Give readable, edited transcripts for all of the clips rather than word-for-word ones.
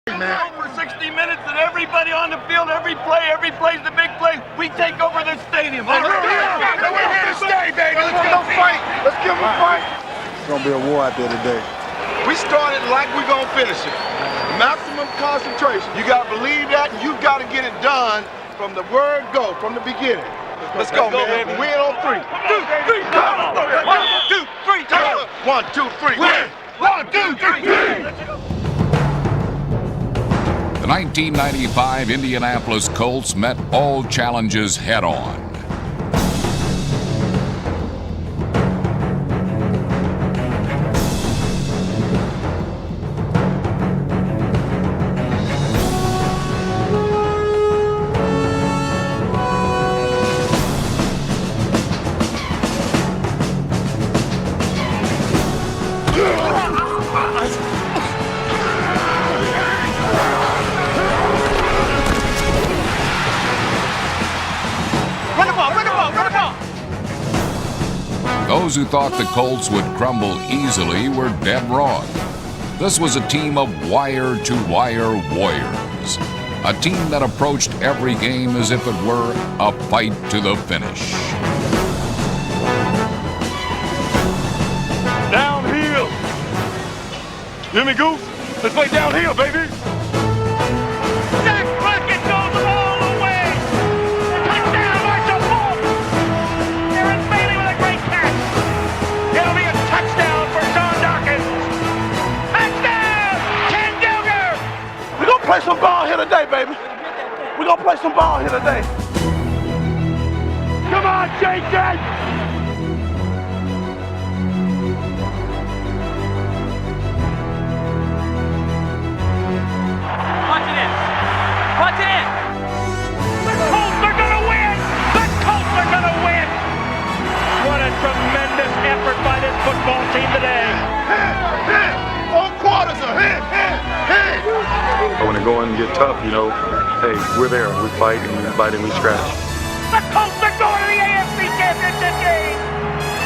Man. For 60 minutes and everybody on the field, every play's the big play. We take over this stadium. All right. We're here to stay, baby. Let's give them a fight. Let's give them a fight. It's going to be a war out there today. We started like we're going to finish it. Maximum concentration. You got to believe that, and you got to get it done from the word go, from the beginning. Let's go, man. Baby. Win on 3. 2, 3, go. 1, 2, 3, go. 1, 2, 3, win. 1, 2, 3, win. The 1995 Indianapolis Colts met all challenges head-on. Those who thought the Colts would crumble easily were dead wrong. This was a team of wire-to-wire warriors. A team that approached every game as if it were a fight to the finish. Downhill. You hear me, Goose? Let's play downhill, baby. Play some ball here today, baby. We're gonna play some ball here today. Come on, Jason! Punch it in. Punch it in. The Colts are gonna win! The Colts are gonna win! What a tremendous effort by this football team today. Hit! 4 quarters of hit! But when they go in and get tough, you know, hey, we're there. We fight and we bite and we scratch. The Colts are going to the AFC Championship game!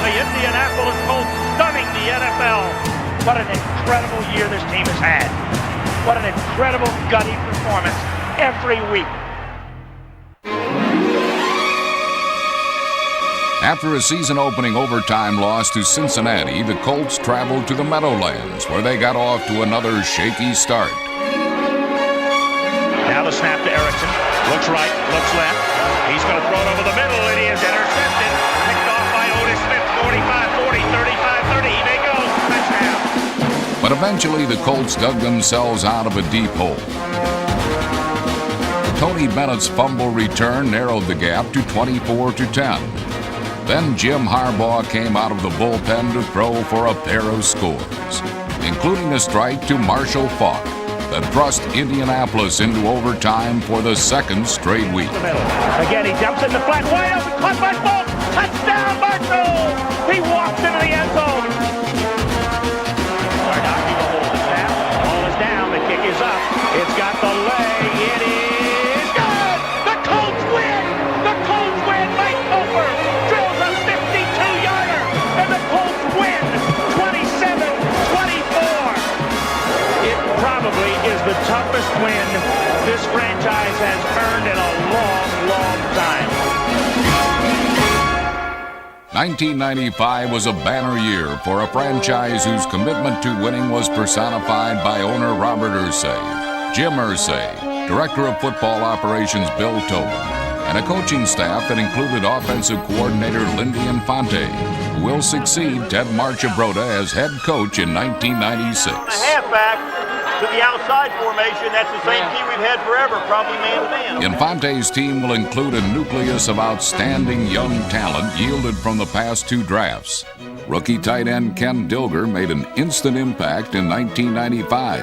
The Indianapolis Colts stunning the NFL. What an incredible year this team has had. What an incredible gutty performance every week. After a season-opening overtime loss to Cincinnati, the Colts traveled to the Meadowlands, where they got off to another shaky start. Now the snap to Erickson. Looks right, looks left. He's going to throw it over the middle, and he is intercepted. Picked off by Otis Smith, 45-40, 35-30. He may go. Touchdown. But eventually, the Colts dug themselves out of a deep hole. Tony Bennett's fumble return narrowed the gap to 24-10. Then Jim Harbaugh came out of the bullpen to throw for a pair of scores, including a strike to Marshall Faulk that thrust Indianapolis into overtime for the second straight week. Again, he jumps in the flat, wide open, caught by Faulk. Touchdown, Marshall! He walks into the end zone. Bardaki will hold the snap. The ball is down. The kick is up. It's got the leg. It is good! The Colts win! The Colts win! Mike Cofer drills a 52-yarder, and the Colts win 27-24. It probably is the toughest win this franchise has earned in a long, long time. 1995 was a banner year for a franchise whose commitment to winning was personified by owner Robert Irsay, Jim Irsay, Director of Football Operations Bill Tobin, and a coaching staff that included offensive coordinator Lindy Infante, who will succeed Ted Marchibroda as head coach in 1996. Halfback to the outside formation. That's the same team we've had forever, probably man-to-man. Infante's team will include a nucleus of outstanding young talent yielded from the past 2 drafts. Rookie tight end Ken Dilger made an instant impact in 1995,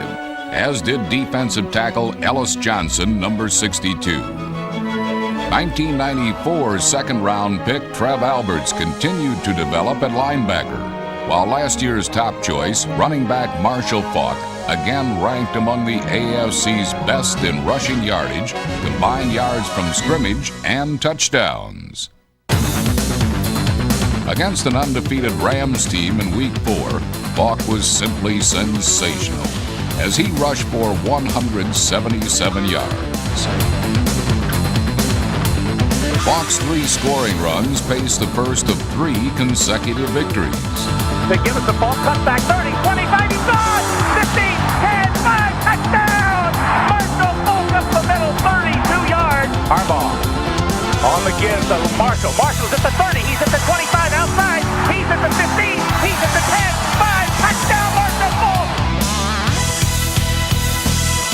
as did defensive tackle Ellis Johnson, number 62. 1994 second-round pick Trev Alberts continued to develop at linebacker, while last year's top choice, running back Marshall Faulk, again ranked among the AFC's best in rushing yardage, combined yards from scrimmage, and touchdowns. Against an undefeated Rams team in Week 4, Faulk was simply sensational. as he rushed for 177 yards. Bucs' 3 scoring runs paced the first of 3 consecutive victories. They give us the ball, cut back, 30, 25, he's gone! 15, 10, 5, touchdown! Marshall Falk up the middle, 32 yards. Harbaugh on the give to Marshall. Marshall's at the 30, he's at the 25 outside, he's at the 15, he's at the 10, 5, touchdown Marshall Falk!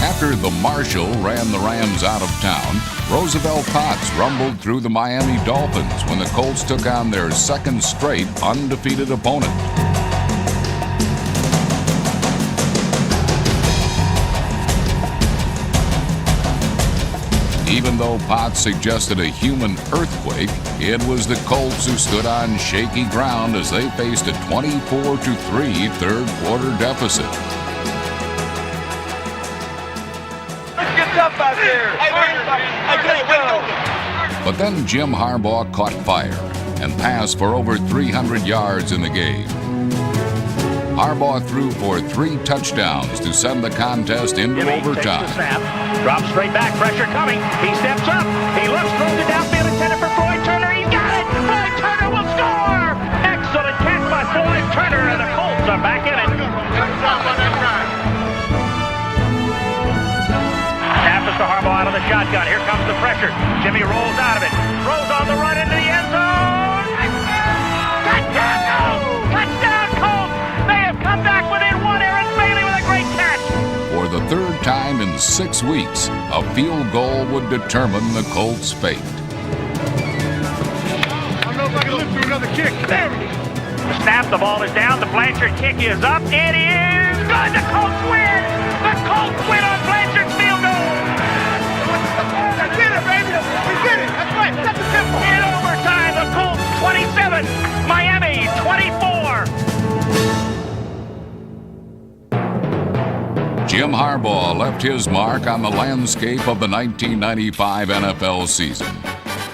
After the Marshall ran the Rams out of town, Roosevelt Potts rumbled through the Miami Dolphins when the Colts took on their second straight undefeated opponent. Even though Potts suggested a human earthquake, it was the Colts who stood on shaky ground as they faced a 24-3 third-quarter deficit. Up out there. But then Jim Harbaugh caught fire and passed for over 300 yards in the game. Harbaugh threw for 3 touchdowns to send the contest into overtime. Takes the snap, drops straight back, pressure coming. He steps up, he looks, throws it downfield, intended for Floyd Turner. He got it! Floyd Turner will score! Excellent catch by Floyd Turner, and the Colts are back in it. Passes to Harbaugh out of the shotgun. Here comes the pressure. Jimmy rolls out of it. Throws on the run into the end zone. Touchdown! Touchdown, Colts! They have come back within 1. Aaron Bailey with a great catch. For the 3rd time in 6 weeks, a field goal would determine the Colts' fate. I don't know if I can live through another kick. There we go. The snap, the ball is down. The Blanchard kick is up. It is good. The Colts win. The Colts win on Blanchard's field goal. We did it, baby. We did it. That's right. That's the tempo. In overtime, the Colts 27, Miami 24. Jim Harbaugh left his mark on the landscape of the 1995 NFL season.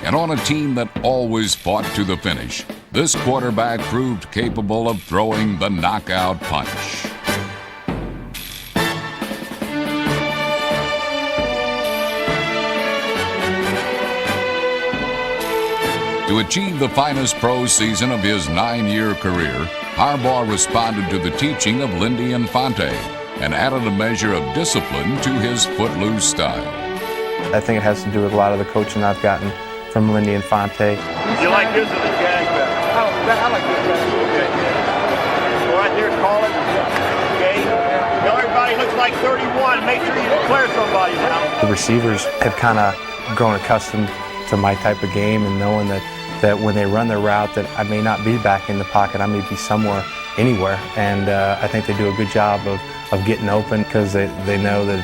And on a team that always fought to the finish, this quarterback proved capable of throwing the knockout punch. To achieve the finest pro season of his 9-year career, Harbaugh responded to the teaching of Lindy Infante and added a measure of discipline to his footloose style. I think it has to do with a lot of the coaching I've gotten from Lindy Infante. You like this or this guy? I like this guy. Okay. Go right there, call it. Okay. Tell everybody looks like 31. Make sure you declare somebody now. The receivers have kind of grown accustomed to my type of game and knowing that when they run their route that I may not be back in the pocket, I may be somewhere, anywhere. And I think they do a good job of getting open because they know that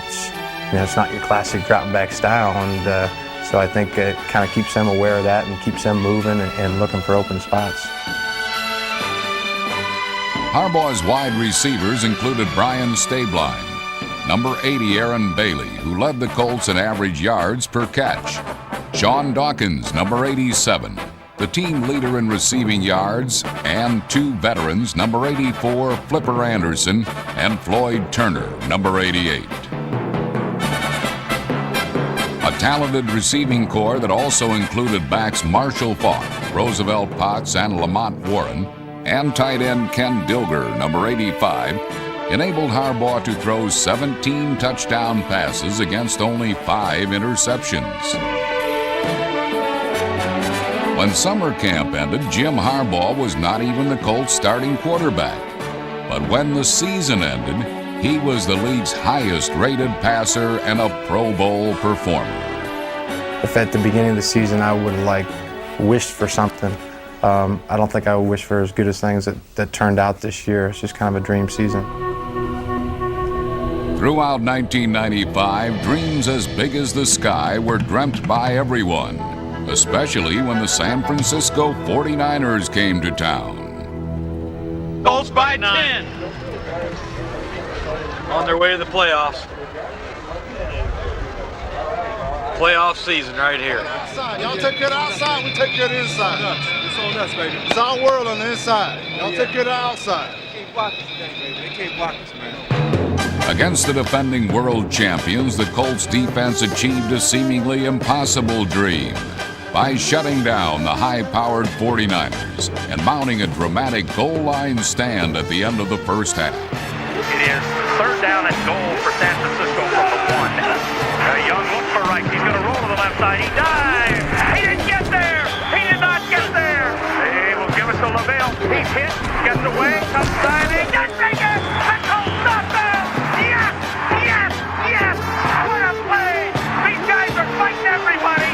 it's not your classic drop back style. And so I think it kind of keeps them aware of that and keeps them moving and looking for open spots. Harbaugh's wide receivers included Brian Stabline, number 80 Aaron Bailey, who led the Colts in average yards per catch, Sean Dawkins, number 87, the team leader in receiving yards, and 2 veterans, number 84 Flipper Anderson and Floyd Turner, number 88. A talented receiving corps that also included backs Marshall Falk, Roosevelt Potts, and Lamont Warren, and tight end Ken Dilger, number 85, enabled Harbaugh to throw 17 touchdown passes against only 5 interceptions. When summer camp ended, Jim Harbaugh was not even the Colts' starting quarterback. But when the season ended, he was the league's highest-rated passer and a Pro Bowl performer. If at the beginning of the season I would have wished for something, I don't think I would wish for as good as things that turned out this year. It's just kind of a dream season. Throughout 1995, dreams as big as the sky were dreamt by everyone, especially when the San Francisco 49ers came to town. Colts by 10. On their way to the playoffs. Playoff season right here. Outside. Y'all take care of the outside, we take care of the inside. It's on us, baby. It's our world on the inside. Y'all take care of the outside. They can't block us today, baby. They can't block us, man. Against the defending world champions, the Colts defense achieved a seemingly impossible dream by shutting down the high-powered 49ers and mounting a dramatic goal line stand at the end of the first half. It is third down and goal for San Francisco from the 1. Young looks for right. He's going to roll to the left side. He dives. He didn't get there. He did not get there. They will give us to LaVelle. He's hit. Gets away. Comes diving. Doesn't make it. The Colts stop him. Yes. Yes. Yes. What a play. These guys are fighting everybody.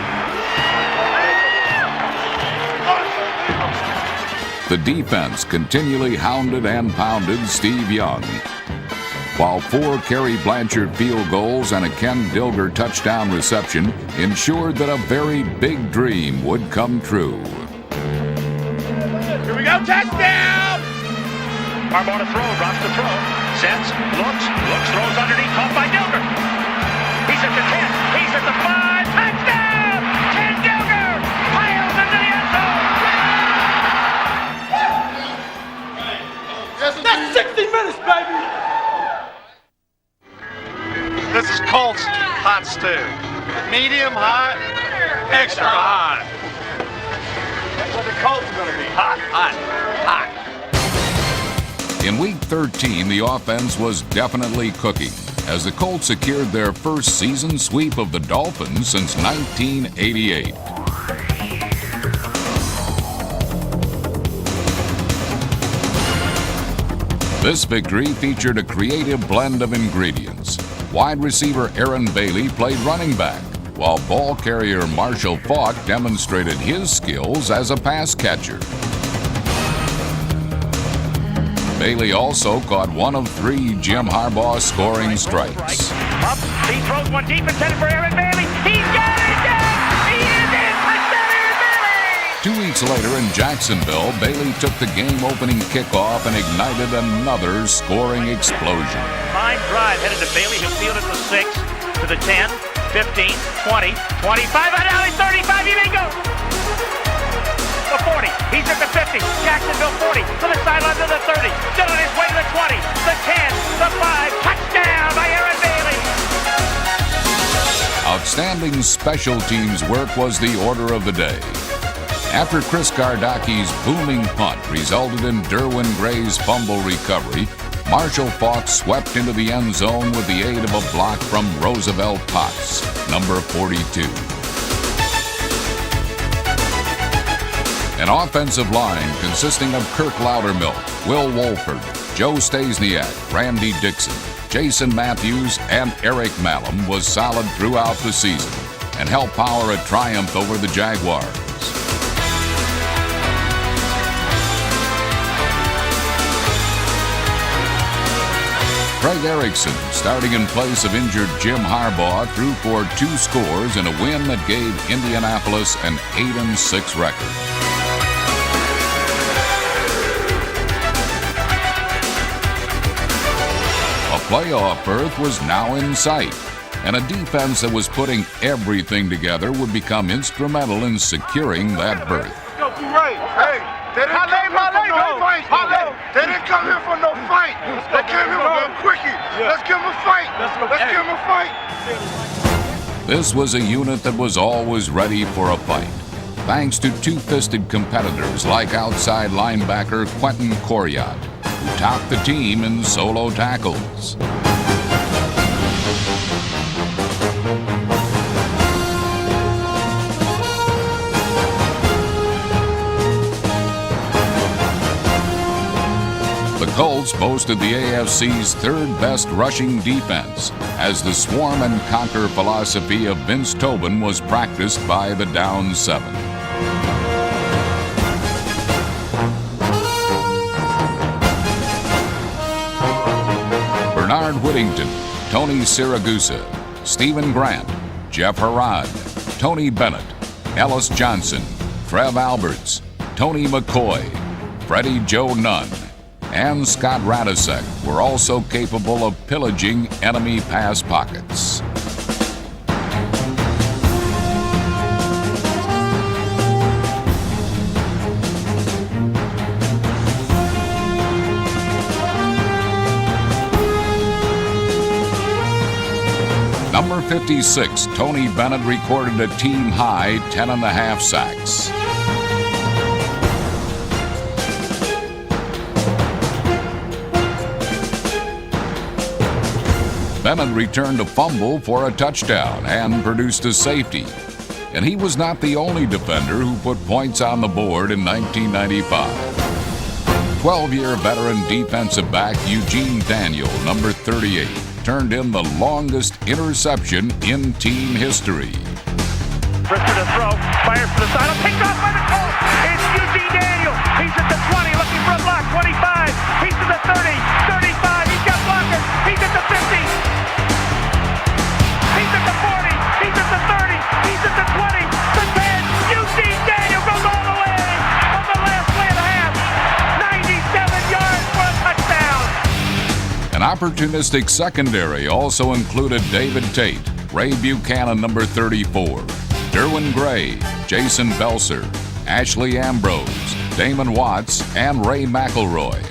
The defense continually hounded and pounded Steve Young, while 4 Kerry Blanchard field goals and a Ken Dilger touchdown reception ensured that a very big dream would come true. Here we go, touchdown! Harbaugh to throw, drops to throw, sets, looks, throws underneath, caught by Dilger. He's at the 10, he's at the 5, touchdown! Ken Dilger piles into the end zone! That's 60 minutes, baby! This is Colts hot stew. Medium hot, extra hot. That's what the Colts are going to be. Hot, hot, hot. In Week 13, the offense was definitely cooking as the Colts secured their first season sweep of the Dolphins since 1988. This victory featured a creative blend of ingredients. Wide receiver Aaron Bailey played running back, while ball carrier Marshall Faulk demonstrated his skills as a pass catcher. Bailey also caught one of 3 Jim Harbaugh scoring strikes. Up, he throws one deep intended for Aaron Bailey. He's got it! He is in! Touchdown, Aaron Bailey! 2 weeks later in Jacksonville, Bailey took the game-opening kickoff and ignited another scoring explosion. Line drive headed to Bailey, who fielded the 6, to the 10, 15, 20, 25, and now he's 35, he may go! The 40, he's at the 50, Jacksonville 40, to the sideline to the 30, still on his way to the 20, the 10, the 5, touchdown by Aaron Bailey! Outstanding special teams work was the order of the day. After Chris Gardaki's booming punt resulted in Derwin Gray's fumble recovery, Marshall Faulk swept into the end zone with the aid of a block from Roosevelt Potts, number 42. An offensive line consisting of Kirk Loudermilk, Will Wolford, Joe Stasiak, Randy Dixon, Jason Matthews, and Eric Malum was solid throughout the season and helped power a triumph over the Jaguars. Craig Erickson, starting in place of injured Jim Harbaugh, threw for 2 scores in a win that gave Indianapolis an 8-6 record. A playoff berth was now in sight, and a defense that was putting everything together would become instrumental in securing that berth. Go, Ray. Hey, they didn't come here for no fight. They didn't come here for no fight. They came here for a quickie. Let's give them a fight. Let's give them a fight. This was a unit that was always ready for a fight, thanks to 2-fisted competitors like outside linebacker Quentin Coriat, who topped the team in solo tackles. The Colts boasted the AFC's 3rd best rushing defense, as the swarm and conquer philosophy of Vince Tobin was practiced by the down 7. Bernard Whittington, Tony Siragusa, Stephen Grant, Jeff Harrod, Tony Bennett, Ellis Johnson, Trev Alberts, Tony McCoy, Freddie Joe Nunn, and Scott Radisek were also capable of pillaging enemy pass pockets. 56, Tony Bennett recorded a team-high 10.5 sacks. Bennett returned a fumble for a touchdown and produced a safety. And he was not the only defender who put points on the board in 1995. 12-year veteran defensive back Eugene Daniel, number 38, turned in the longest interception in team history. Brisker to throw, fires for the side, picked off by the Colts. It's Eugene Daniel. He's at the 20, looking for a block. 25. He's to the 30, 35. He's got blockers. He's at the 50. He's at the 40. He's at the 30. He's at the 20. The 10. Eugene Daniel goes all the way on the last play of the half. 97 yards for a touchdown. An opportunistic secondary also included David Tate, Ray Buchanan, number 34, Derwin Gray, Jason Belser, Ashley Ambrose, Damon Watts, and Ray McElroy.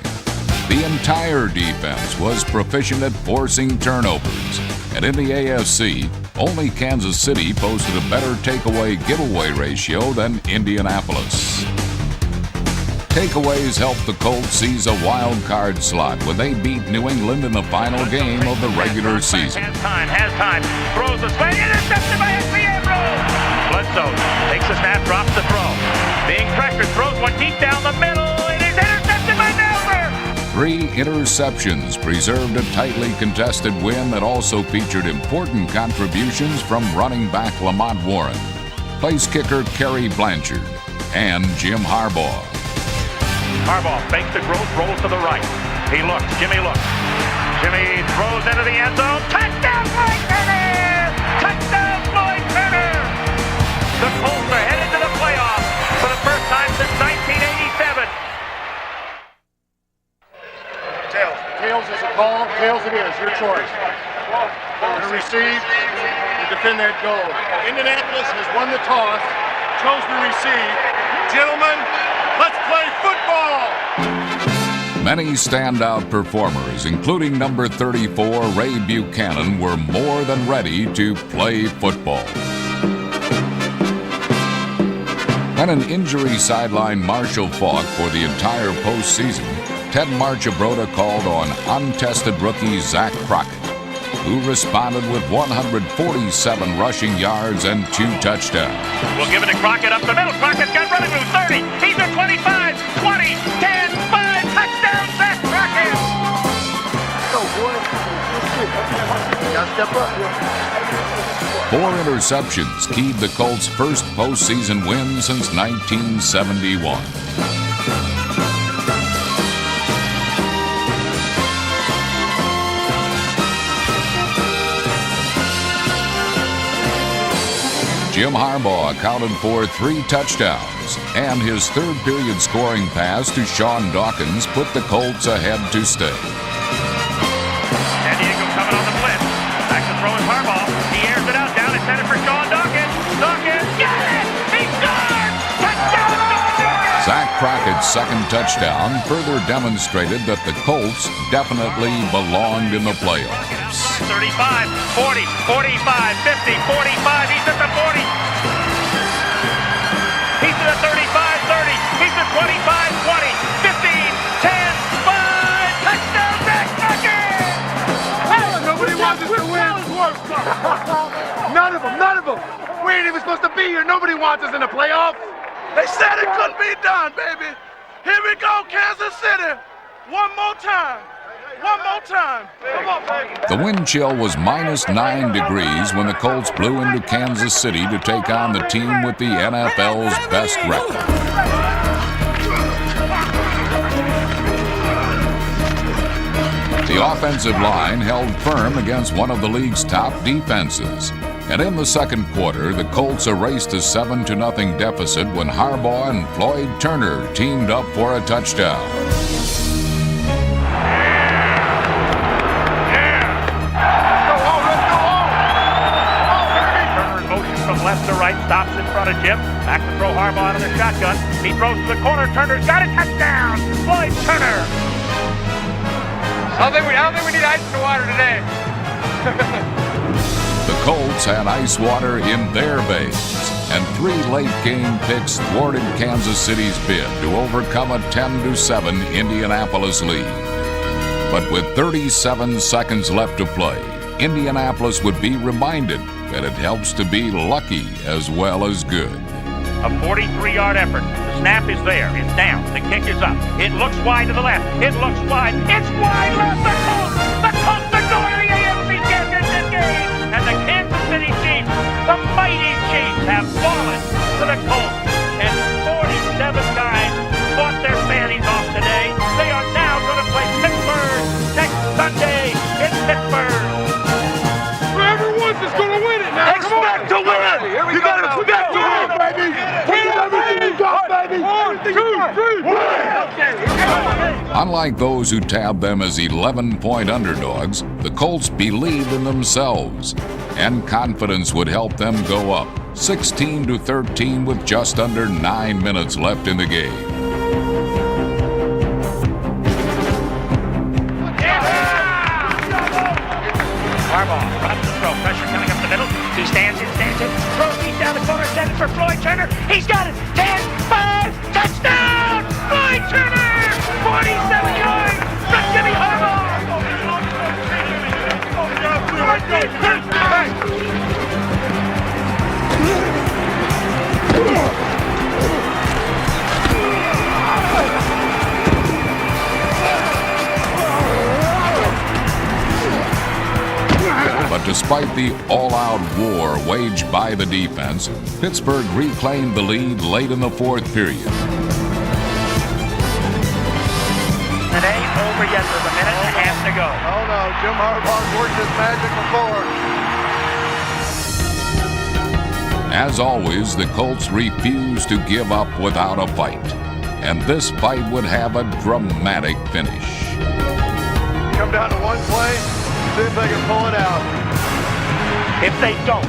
The entire defense was proficient at forcing turnovers, and in the AFC, only Kansas City posted a better takeaway-giveaway ratio than Indianapolis. Takeaways helped the Colts seize a wild card slot when they beat New England in the final game of the regular season. Has time, throws the slant, intercepted by Ashley Ambrose. Bledsoe takes a snap, drops the throw. Being pressured, throws one deep down the middle. It is intercepted by Nelson. 3 interceptions preserved a tightly contested win that also featured important contributions from running back Lamont Warren, place kicker Kerry Blanchard, and Jim Harbaugh. Harbaugh fakes the growth, rolls to the right. He looks, Jimmy looks. Jimmy throws into the end zone. Touchdown, Floyd Turner! Touchdown, Floyd Turner! The Colts are headed to the playoffs for the first time since 1987. Tails. Tails is a call. Tails it is. Your choice. You're going to receive and defend that goal. Indianapolis has won the toss, chose to receive. Gentlemen, let's play football! Many standout performers, including number 34 Ray Buchanan, were more than ready to play football. When an injury sidelined Marshall Faulk for the entire postseason, Ted Marchibroda called on untested rookie Zach Crockett, who responded with 147 rushing yards and 2 touchdowns. We'll give it to Crockett up the middle. Crockett's got running room. 30. He's at 25, 20, 10, 5. Touchdown, Zach Crockett. Go, boy. You got to step up. 4 interceptions keyed the Colts' first postseason win since 1971. Jim Harbaugh accounted for 3 touchdowns, and his third-period scoring pass to Sean Dawkins put the Colts ahead to stay. San Diego coming on the blitz. Back to throwing Harbaugh. He airs it out down. It's headed for Sean Dawkins. Dawkins got it! He scored! Touchdown, Dawkins! Zach Crockett's second touchdown further demonstrated that the Colts definitely belonged in the playoffs. 35, 40, 45, 50, 45. He's at the 40. He's at the 35, 30. He's at 25, 20, 15, 10, 5. Touchdown, Zach Crockett! Nobody wants us to win. None of them. We ain't even supposed to be here. Nobody wants us in the playoffs. They said it couldn't be done, baby. Here we go, Kansas City. One more time. Come on, baby. The wind chill was -9 degrees when the Colts blew into Kansas City to take on the team with the NFL's best record. The offensive line held firm against one of the league's top defenses. And in the second quarter, the Colts erased a 7-0 deficit when Harbaugh and Floyd Turner teamed up for a touchdown. Left to right, stops in front of Jim. Back to throw Harbaugh out of the shotgun. He throws to the corner. Turner's got it. Touchdown! Floyd Turner! I don't think we need ice in the water today. The Colts had ice water in their bays, and 3 late-game picks thwarted Kansas City's bid to overcome a 10-7 Indianapolis lead. But with 37 seconds left to play, Indianapolis would be reminded that it helps to be lucky as well as good. A 43-yard effort. The snap is there. It's down. The kick is up. It looks wide to the left. It looks wide. It's wide left. The Colts! The Colts are going to the AFC Championship game! And the Kansas City Chiefs, the mighty Chiefs, have fallen to the Colts. And 47 guys fought their fannies off today. They are now going to play Pittsburgh next Sunday in Pittsburgh. Whoever wins is going to win it now. Expect to win it. You got to expect to win, baby. Win everything you got, baby. 1, 2, 3, win. Unlike those who tabbed them as 11-point underdogs, the Colts believed in themselves, and confidence would help them go up 16-13 with just under 9 minutes left in the game. Harbaugh runs the throw. Pressure coming up the middle. He stands in. Throws deep down the corner. Sends for Floyd Turner. He's got it. 10, 5, touchdown! Floyd Turner! 47 yards from Jimmy Harbaugh! But despite the all-out war waged by the defense, Pittsburgh reclaimed the lead late in the 4th period. It ain't over yet. There's a minute and a half to go. Oh no, Jim Harbaugh's worked his magic before. As always, the Colts refused to give up without a fight, and this fight would have a dramatic finish. Come down to one play, see if they can pull it out. If they don't,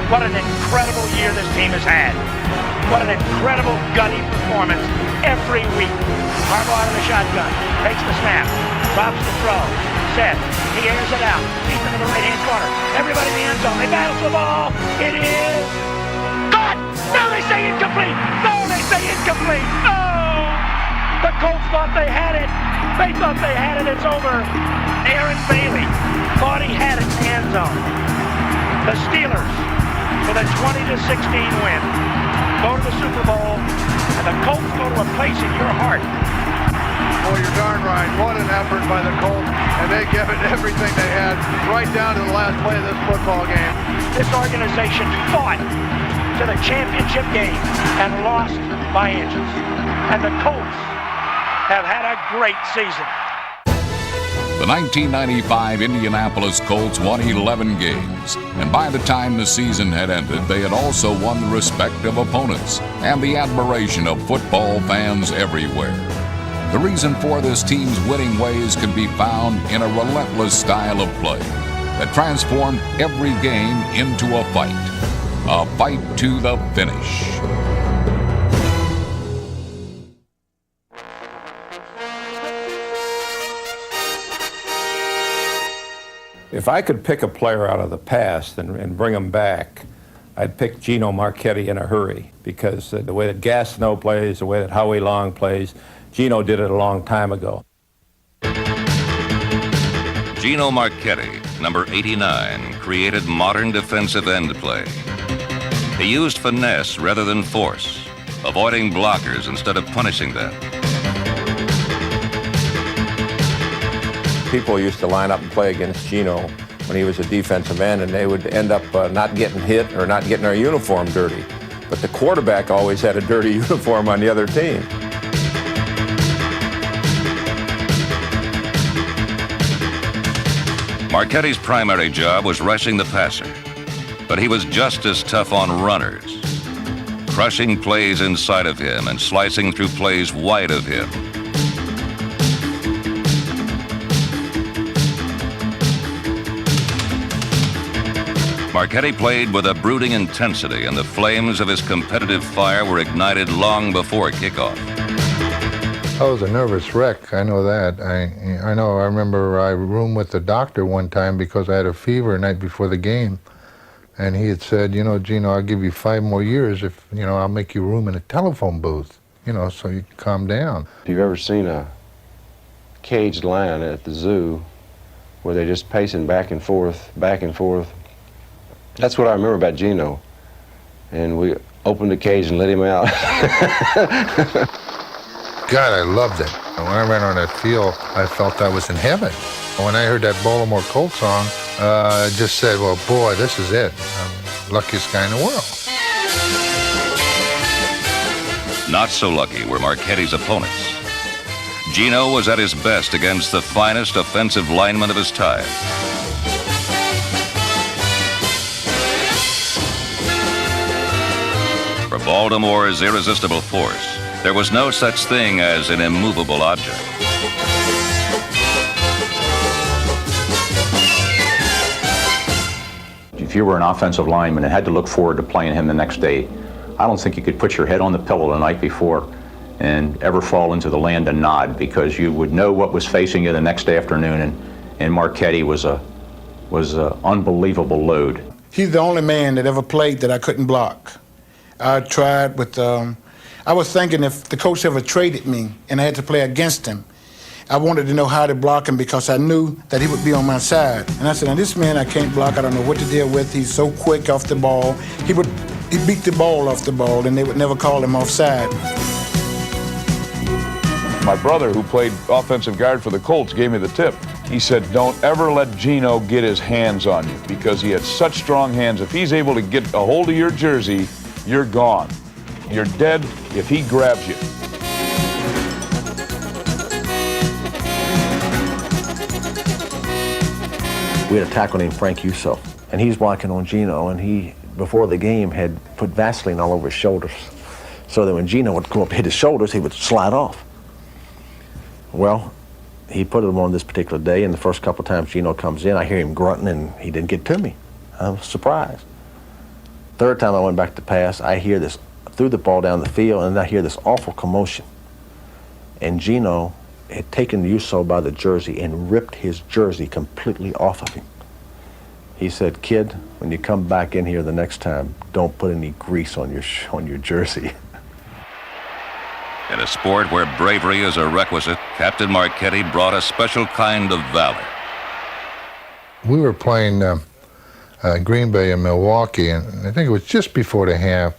what an incredible year this team has had. What an incredible gutty performance every week. Harbaugh out of the shotgun, takes the snap, drops the throw, set, he airs it out, deep into the right-hand corner. Everybody in the end zone, they battle for the ball. It is caught! No, they say incomplete! No, they say incomplete! Oh! The Colts thought they had it. They thought they had it. It's over. Aaron Bailey thought he had it in the end zone. The Steelers, with a 20-16 win, go to the Super Bowl, and the Colts go to a place in your heart. Boy, you're darn right. What an effort by the Colts, and they gave it everything they had right down to the last play of this football game. This organization fought to the championship game and lost by inches. And the Colts have had a great season. The 1995 Indianapolis Colts won 11 games, and by the time the season had ended, they had also won the respect of opponents and the admiration of football fans everywhere. The reason for this team's winning ways can be found in a relentless style of play that transformed every game into a fight to the finish. If I could pick a player out of the past and bring him back, I'd pick Gino Marchetti in a hurry, because the way that Gastineau plays, the way that Howie Long plays, Gino did it a long time ago. Gino Marchetti, number 89, created modern defensive end play. He used finesse rather than force, avoiding blockers instead of punishing them. People used to line up and play against Gino when he was a defensive end, and they would end up not getting hit or not getting their uniform dirty. But the quarterback always had a dirty uniform on the other team. Marchetti's primary job was rushing the passer, but he was just as tough on runners, crushing plays inside of him and slicing through plays wide of him. Marchetti played with a brooding intensity, and the flames of his competitive fire were ignited long before kickoff. I was a nervous wreck, I know that. I remember I roomed with the doctor one time because I had a fever the night before the game. And he had said, you know, Gino, I'll give you 5 more years if, you know, I'll make you room in a telephone booth, you know, so you can calm down. If you've ever seen a caged lion at the zoo where they're just pacing back and forth, that's what I remember about Gino. And we opened the cage and let him out. God, I loved it. When I ran on that field, I felt I was in heaven. When I heard that Baltimore Colts song, I just said, well, boy, this is it. I'm the luckiest guy in the world. Not so lucky were Marchetti's opponents. Gino was at his best against the finest offensive lineman of his time. For Baltimore's irresistible force, there was no such thing as an immovable object. If you were an offensive lineman and had to look forward to playing him the next day, I don't think you could put your head on the pillow the night before and ever fall into the land and nod, because you would know what was facing you the next afternoon, and Marchetti was a unbelievable load. He's the only man that ever played that I couldn't block. I tried with, I was thinking if the coach ever traded me and I had to play against him, I wanted to know how to block him because I knew that he would be on my side. And I said, now this man I can't block, I don't know what to deal with. He's so quick off the ball. He beat the ball off the ball and they would never call him offside. My brother, who played offensive guard for the Colts, gave me the tip. He said, don't ever let Gino get his hands on you, because he had such strong hands. If he's able to get a hold of your jersey, you're gone. You're dead if he grabs you. We had a tackle named Frank Uso, and he's blocking on Gino, and he, before the game, had put Vaseline all over his shoulders, so that when Gino would come up to hit his shoulders, he would slide off. Well, he put them on this particular day, and the first couple of times Gino comes in, I hear him grunting, and he didn't get to me. I was surprised. Third time I went back to pass, I hear this, threw the ball down the field, and I hear this awful commotion. And Gino had taken Uso by the jersey and ripped his jersey completely off of him. He said, kid, when you come back in here the next time, don't put any grease on your jersey. In a sport where bravery is a requisite, Captain Marchetti brought a special kind of valor. We were playing Green Bay and Milwaukee, and I think it was just before the half.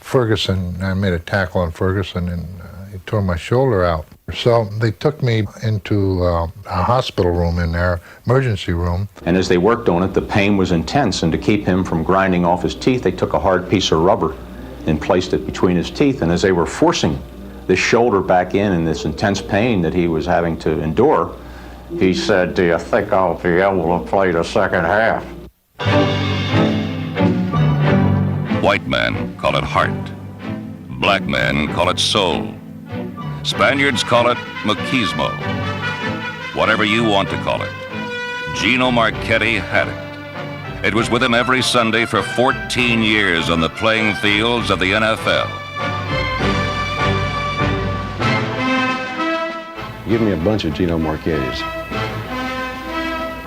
Ferguson, I made a tackle on Ferguson, and he tore my shoulder out. So they took me into a hospital room in there, emergency room. And as they worked on it, the pain was intense, and to keep him from grinding off his teeth, they took a hard piece of rubber and placed it between his teeth. And as they were forcing this shoulder back in this intense pain that he was having to endure, he said, do you think I'll be able to play the second half? White men call it heart. Black men call it soul. Spaniards call it machismo. Whatever you want to call it, Gino Marchetti had it. It was with him every Sunday for 14 years on the playing fields of the NFL. Give me a bunch of Gino Marchettis.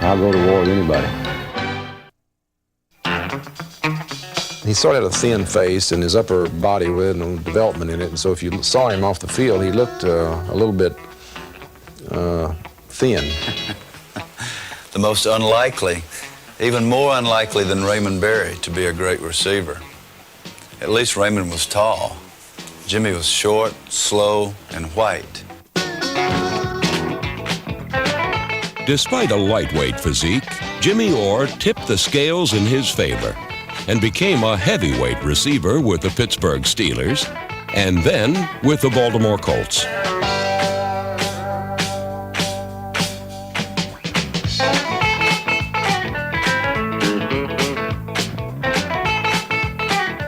I'll go to war with anybody. He sort of had a thin face, and his upper body had no development in it, and so if you saw him off the field, he looked a little bit thin. The most unlikely, even more unlikely than Raymond Berry to be a great receiver. At least Raymond was tall. Jimmy was short, slow, and white. Despite a lightweight physique, Jimmy Orr tipped the scales in his favor and became a heavyweight receiver with the Pittsburgh Steelers and then with the Baltimore Colts.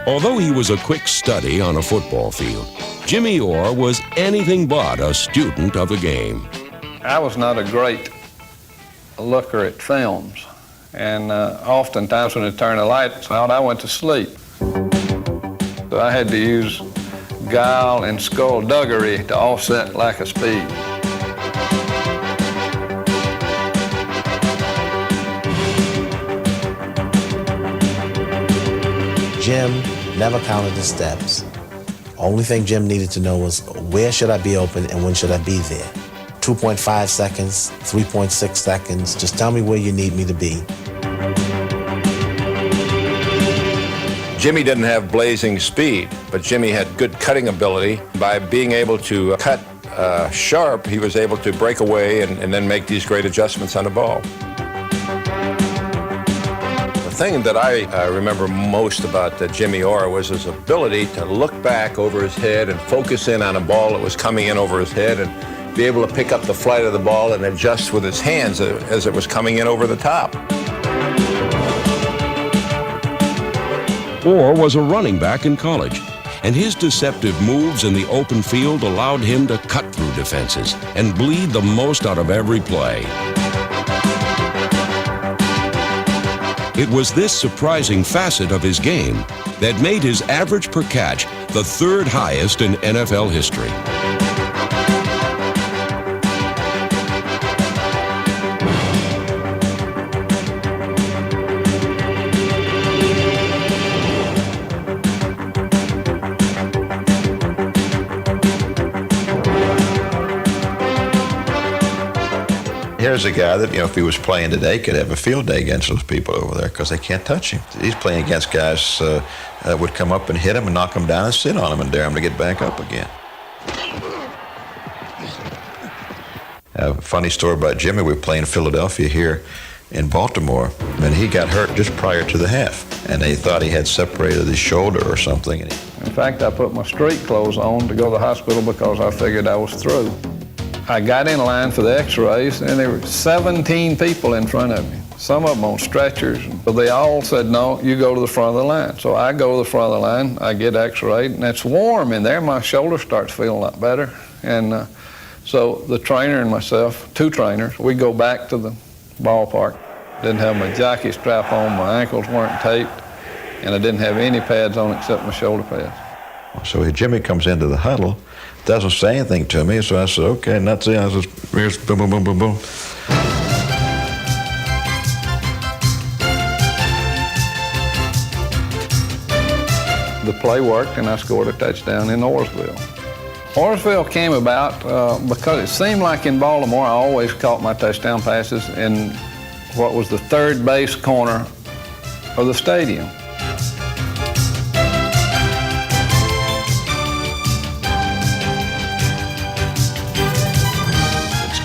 Although he was a quick study on a football field, Jimmy Orr was anything but a student of the game. I was not a great looker at films, and oftentimes when they turned the lights out, I went to sleep. So I had to use guile and skullduggery to offset lack of speed. Jim never counted his steps. Only thing Jim needed to know was where should I be open and when should I be there. 2.5 seconds, 3.6 seconds, just tell me where you need me to be. Jimmy didn't have blazing speed, but Jimmy had good cutting ability. By being able to cut sharp, he was able to break away and then make these great adjustments on the ball. The thing that I remember most about Jimmy Orr was his ability to look back over his head and focus in on a ball that was coming in over his head and be able to pick up the flight of the ball and adjust with his hands as it was coming in over the top. Orr was a running back in college, and his deceptive moves in the open field allowed him to cut through defenses and bleed the most out of every play. It was this surprising facet of his game that made his average per catch the third highest in NFL history. Here's a guy that, if he was playing today, could have a field day against those people over there because they can't touch him. He's playing against guys that would come up and hit him and knock him down and sit on him and dare him to get back up again. A funny story about Jimmy, we were playing Philadelphia here in Baltimore, and he got hurt just prior to the half, and they thought he had separated his shoulder or something. In fact, I put my street clothes on to go to the hospital because I figured I was through. I got in line for the x-rays, and there were 17 people in front of me, some of them on stretchers. But they all said, no, you go to the front of the line. So I go to the front of the line, I get x-rayed, and it's warm in there. My shoulder starts feeling a lot better. And so the trainer and myself, two trainers, we go back to the ballpark. Didn't have my jockey strap on, my ankles weren't taped, and I didn't have any pads on except my shoulder pads. So Jimmy comes into the huddle, doesn't say anything to me, so I said, okay, and that's it. I said, here's boom, boom, boom, boom, boom. The play worked, and I scored a touchdown in Orsville. Orsville came about because it seemed like in Baltimore I always caught my touchdown passes in what was the third base corner of the stadium.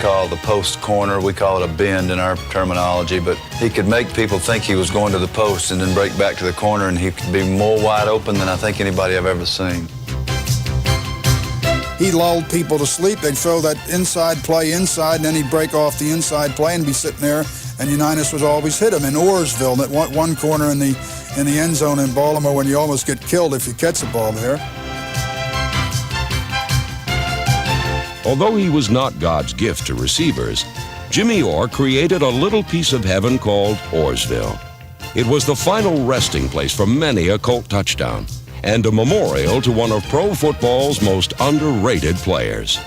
Called the post corner. We call it a bend in our terminology, but he could make people think he was going to the post and then break back to the corner, and he could be more wide open than I think anybody I've ever seen. He lulled people to sleep. They'd throw that inside play inside, and then he'd break off the inside play and be sitting there, and Unitas would always hit him. In Orsville, that one corner in the end zone in Baltimore, when you almost get killed if you catch the ball there. Although he was not God's gift to receivers, Jimmy Orr created a little piece of heaven called Orsville. It was the final resting place for many a Colt touchdown and a memorial to one of pro football's most underrated players.